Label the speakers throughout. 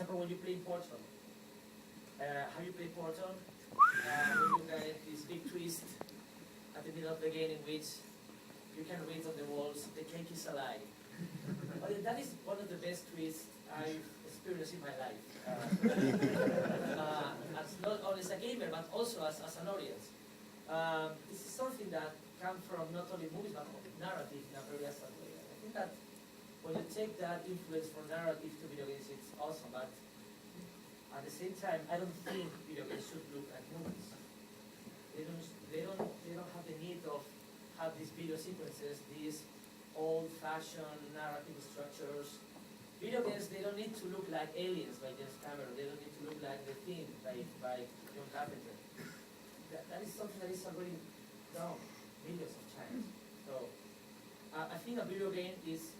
Speaker 1: example, when you play Portal, have you played Portal? When you get this big twist at the middle of the game in which you can read on the walls, the cake is alive. But that is one of the best twists I've experienced in my life. As not only as a gamer, but also as an audience. This is something that comes from not only movies, but narrative in a very abstract way. I think that when you take that influence from narrative to video games, it's awesome. But at the same time, I don't think video games should look like movies. They don't have the need of have these video sequences, these old-fashioned narrative structures. Video games, they don't need to look like Aliens by James Cameron. They don't need to look like The Thing by John Carpenter. That is something that is already done millions of times. So I think a video game is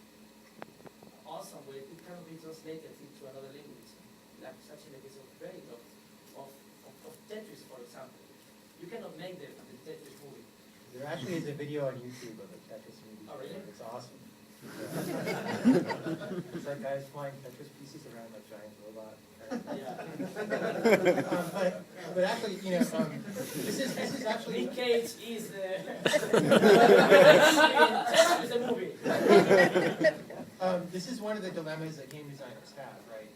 Speaker 1: awesome when it can be translated into another language, like such in the case of Braid, of Tetris, for example. You cannot make the Tetris movie.
Speaker 2: There actually is a video on YouTube of a Tetris movie.
Speaker 1: Oh, really?
Speaker 2: It's awesome. It's like guys flying Tetris pieces around like giant robot. But actually, you know, this is actually.
Speaker 1: Nick Cage is the movie.
Speaker 2: This is one of the dilemmas that game designers have, right?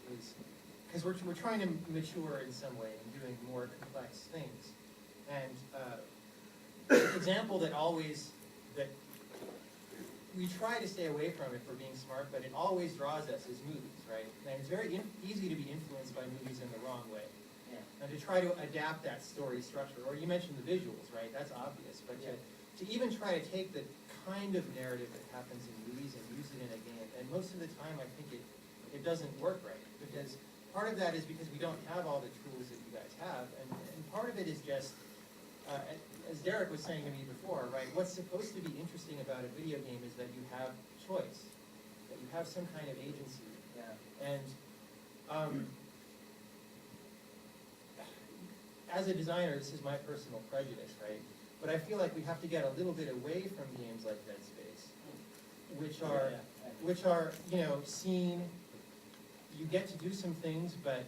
Speaker 2: Because we're trying to mature in some way and doing more complex things. And an example that we try to stay away from it for being smart, but it always draws us is movies, right? And it's very easy to be influenced by movies in the wrong way.
Speaker 1: Yeah.
Speaker 2: And to try to adapt that story structure, or you mentioned the visuals, right? That's obvious, but to even try to take the kind of narrative that happens in movies and use it in a game, and most of the time I think it doesn't work right, because part of that is because we don't have all the tools that you guys have, and part of it is just, as Derek was saying to me before, right, what's supposed to be interesting about a video game is that you have choice, that you have some kind of agency.
Speaker 1: Yeah.
Speaker 2: And as a designer, this is my personal prejudice, right? But I feel like we have to get a little bit away from games like Dead Space, which are, you know, seen, you get to do some things, but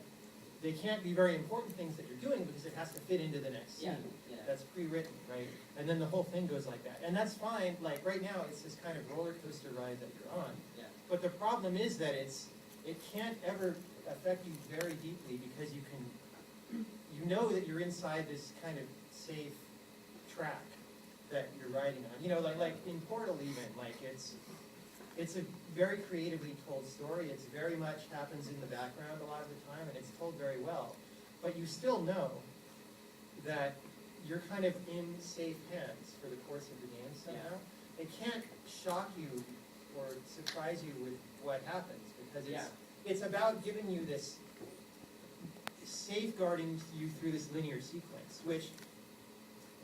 Speaker 2: they can't be very important things that you're doing because it has to fit into the next scene.
Speaker 1: Yeah.
Speaker 2: That's pre-written, right? And then the whole thing goes like that. And that's fine. Like right now, it's this kind of roller coaster ride that you're on.
Speaker 1: Yeah.
Speaker 2: But the problem is that it can't ever affect you very deeply because you know that you're inside this kind of safe track that you're riding on. You know, like in Portal even, like it's a very creatively told story. It's very much happens in the background a lot of the time, and it's told very well. But you still know that you're kind of in safe hands for the course of the game somehow. Yeah. It can't shock you or surprise you with what happens because it's about giving you this, safeguarding you through this linear sequence, which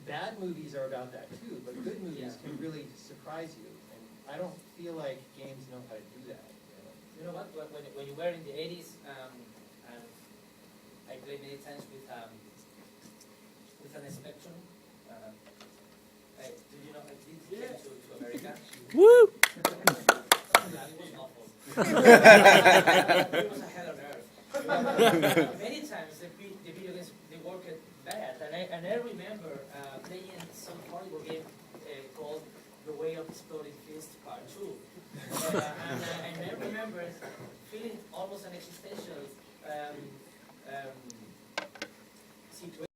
Speaker 2: bad movies are about that too, but good movies can really surprise you. And I don't feel like games know how to do that.
Speaker 1: You know what? When you were in the 80s, and I played many times with an Spectrum. Did you know I did to America?
Speaker 3: Woo!
Speaker 1: Yeah, it was awful. It was a hell on earth. Many times the video games they worked bad, and I remember playing some horrible game called The Way of Exploding Fist Part 2. And I remember feeling almost an existential situation.